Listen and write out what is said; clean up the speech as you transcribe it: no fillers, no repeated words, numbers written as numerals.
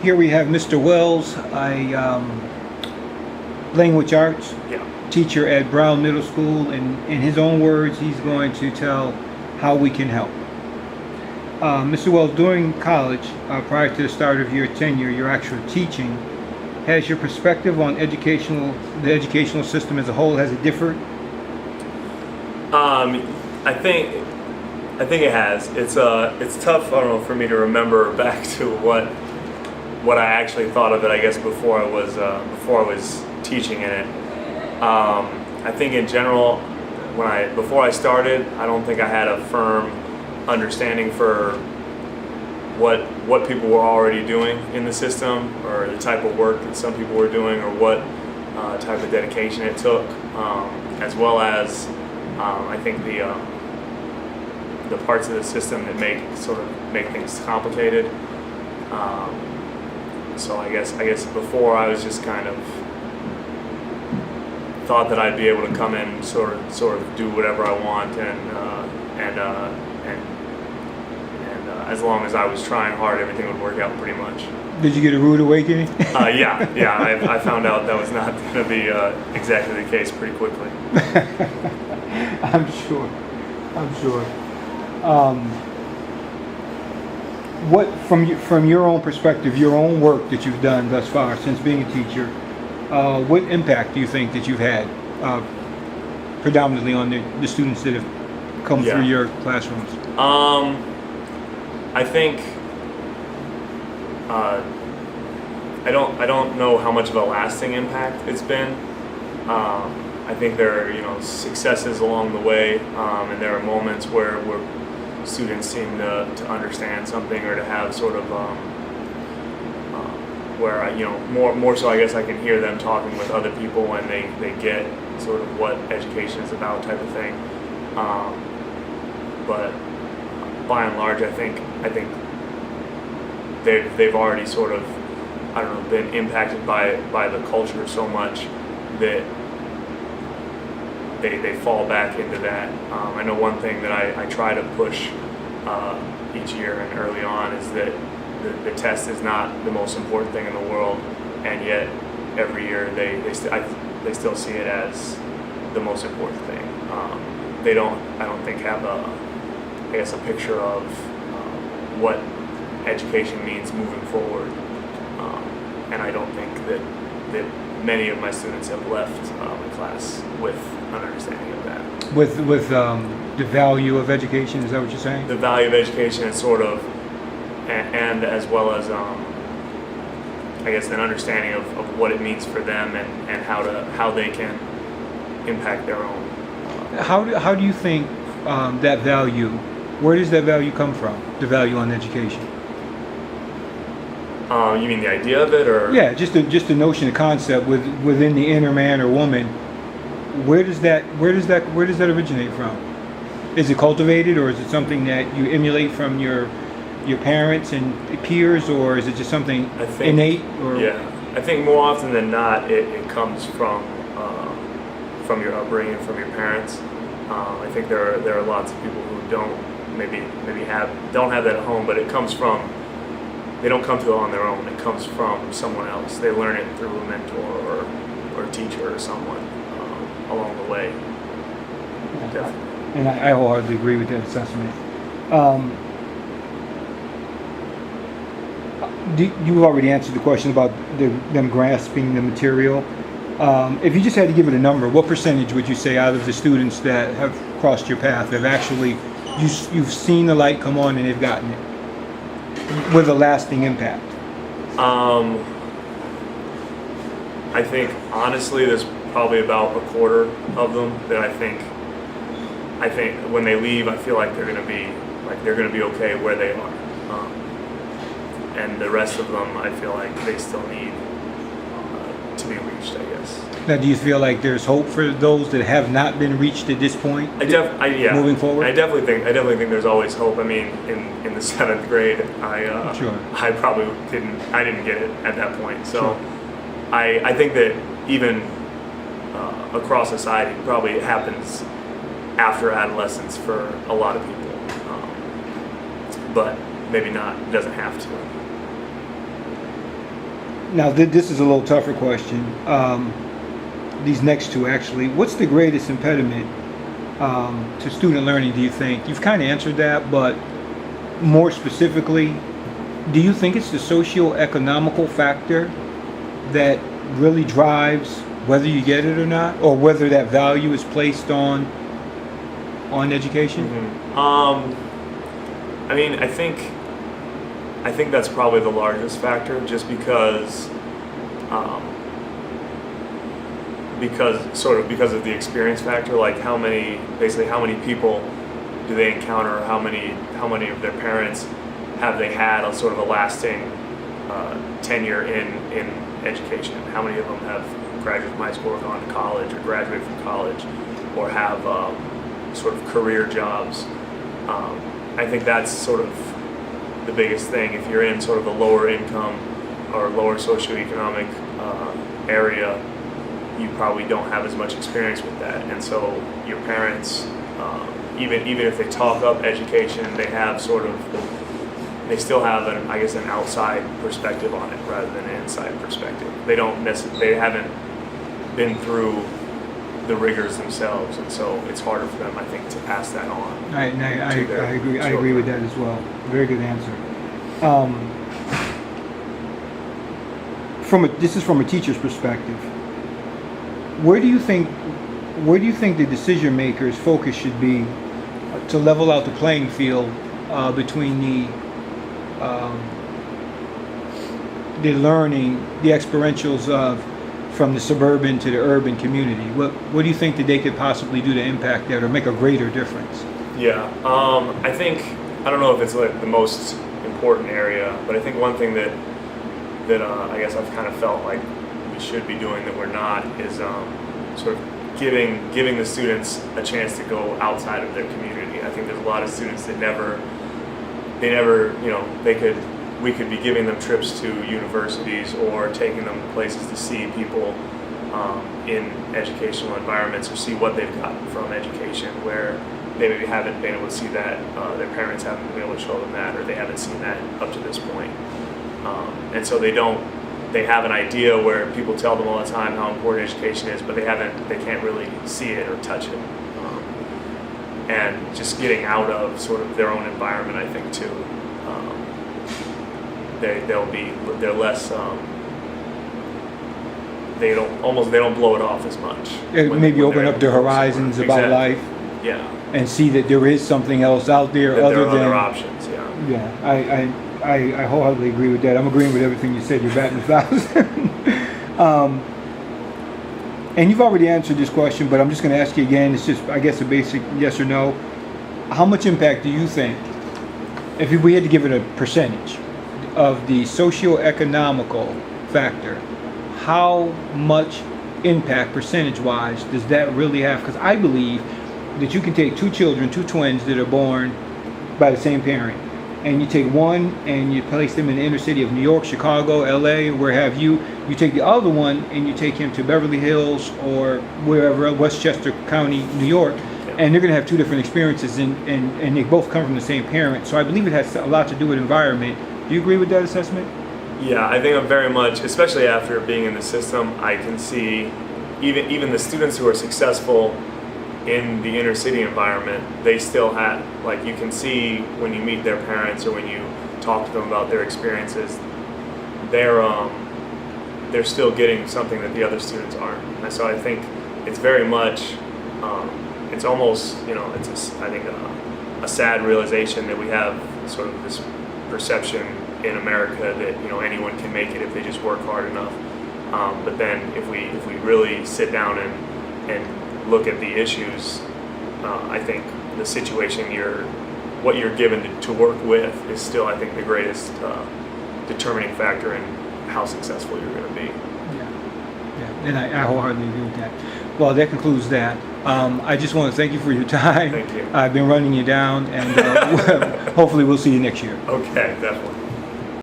Here we have Mr. Wells, a language arts teacher at Brown Middle School. And in his own words, he's going to tell how we can help. Mr. Wells, during college, prior to the start of your tenure, your actual teaching, has your perspective on the educational system as a whole, has it differed? I think it has. It's tough, I don't know, for me to remember back to what I actually thought of it, I guess, before I was teaching in it. I think in general, before I started, I don't think I had a firm understanding for what people were already doing in the system, or the type of work that some people were doing, or what type of dedication it took, as well as I think the parts of the system that make things complicated. So I guess before I was just kind of thought that I'd be able to come in, sort of do whatever I want, and as long as I was trying hard, everything would work out pretty much. Did you get a rude awakening? Yeah. I found out that was not going to be exactly the case pretty quickly. I'm sure. What, from your own perspective, your own work that you've done thus far since being a teacher, what impact do you think that you've had predominantly on the students that have come through your classrooms? I think I don't know how much of a lasting impact it's been. I think there are successes along the way, and there are moments where students seem to understand something, or to have sort of where more so I guess I can hear them talking with other people, and they get sort of what education is about, type of thing. But by and large, I think they've already sort of, I don't know, been impacted by the culture so much that they fall back into that. I know one thing that I try to push each year and early on is that the test is not the most important thing in the world, and yet every year they still see it as the most important thing. I don't think have a picture of what education means moving forward, and I don't think that many of my students have left the class with an understanding of that. With the value of education, is that what you're saying? The value of education is sort of, and as well as I guess an understanding of what it means for them, and how they can impact their own. How do you think that value, where does that value come from, the value on education? You mean the idea of it, or? Yeah, just the notion, the concept within the inner man or woman. Where does that originate from? Is it cultivated, or is it something that you emulate from your parents and peers, or is it just something innate? Or? Yeah, I think more often than not, it comes from your upbringing, from your parents. I think there are lots of people who don't have that at home, but it comes from. They don't come to it on their own. It comes from someone else. They learn it through a mentor or a teacher or someone along the way. Definitely. And I wholeheartedly agree with that assessment. You already answered the question about them grasping the material. If you just had to give it a number, what percentage would you say out of the students that have crossed your path have actually, you've seen the light come on and they've gotten it with a lasting impact? I think honestly there's probably about a quarter of them that I think when they leave, I feel like they're gonna be okay where they are, and the rest of them I feel like they still need to be reached, I guess. Now, do you feel like there's hope for those that have not been reached at this point? Moving forward, I definitely think there's always hope. I mean, in the 7th grade, I probably didn't get it at that point. So, sure. I think that even across society, probably it happens after adolescence for a lot of people, but maybe not. It doesn't have to. Now, this is a little tougher question. These next two, actually. What's the greatest impediment to student learning, do you think? You've kind of answered that, but more specifically, do you think it's the socio-economical factor that really drives whether you get it or not, or whether that value is placed on education? I mean, I think that's probably the largest factor, just because of the experience factor. Like how many people do they encounter? How many of their parents have they had a sort of a lasting tenure in education? How many of them have graduated from high school or gone to college or graduated from college or have sort of career jobs? I think that's sort of the biggest thing. If you're in sort of a lower income or lower socioeconomic area, you probably don't have as much experience with that, and so your parents, even if they talk up education, they still have an outside perspective on it rather than an inside perspective. They haven't been through the rigors themselves, and so it's harder for them, I think, to pass that on. I agree with that as well. Very good answer. This is from a teacher's perspective. Where do you think the decision makers' focus should be to level out the playing field between the learning, the experientials of from the suburban to the urban community? What do you think that they could possibly do to impact that or make a greater difference? Yeah, I don't know if it's like the most important area, but I think one thing that I guess I've kind of felt like we should be doing that we're not is sort of giving the students a chance to go outside of their community. I think there's a lot of students that we could be giving them trips to universities or taking them places to see people in educational environments or see what they've gotten from education, where they maybe haven't been able to see that, their parents haven't been able to show them that, or they haven't seen that up to this point. And so they have an idea where people tell them all the time how important education is, but they can't really see it or touch it. And just getting out of sort of their own environment, I think too, they're less, they don't blow it off as much. Maybe open up their horizons about life. Yeah. And see that there is something else out there other than other options. Yeah. Yeah, I wholeheartedly agree with that. I'm agreeing with everything you said. You're batting 1,000. And you've already answered this question, but I'm just going to ask you again. It's just, I guess, a basic yes or no. How much impact do you think, if we had to give it a percentage of the socio-economical factor, how much impact percentage-wise does that really have? Because I believe that you can take two twins that are born by the same parent, and you take one and you place them in the inner city of New York, Chicago, LA, where have you. You take the other one and you take him to Beverly Hills or wherever, Westchester County, New York, and they're going to have two different experiences, and they both come from the same parent. So I believe it has a lot to do with environment. Do you agree with that assessment? Yeah, I think I'm very much, especially after being in the system, I can see even the students who are successful in the inner city environment, they still have, like, you can see when you meet their parents or when you talk to them about their experiences, they're still getting something that the other students aren't. And so I think it's very much, it's almost, I think a sad realization that we have sort of this perception in America that anyone can make it if they just work hard enough. But then if we really sit down and look at the issues, I think the situation what you're given to work with is still, I think, the greatest determining factor in how successful you're going to be. Yeah, and I wholeheartedly agree with that. Well, that concludes that. I just want to thank you for your time. Thank you. I've been running you down, and hopefully we'll see you next year. Okay, definitely.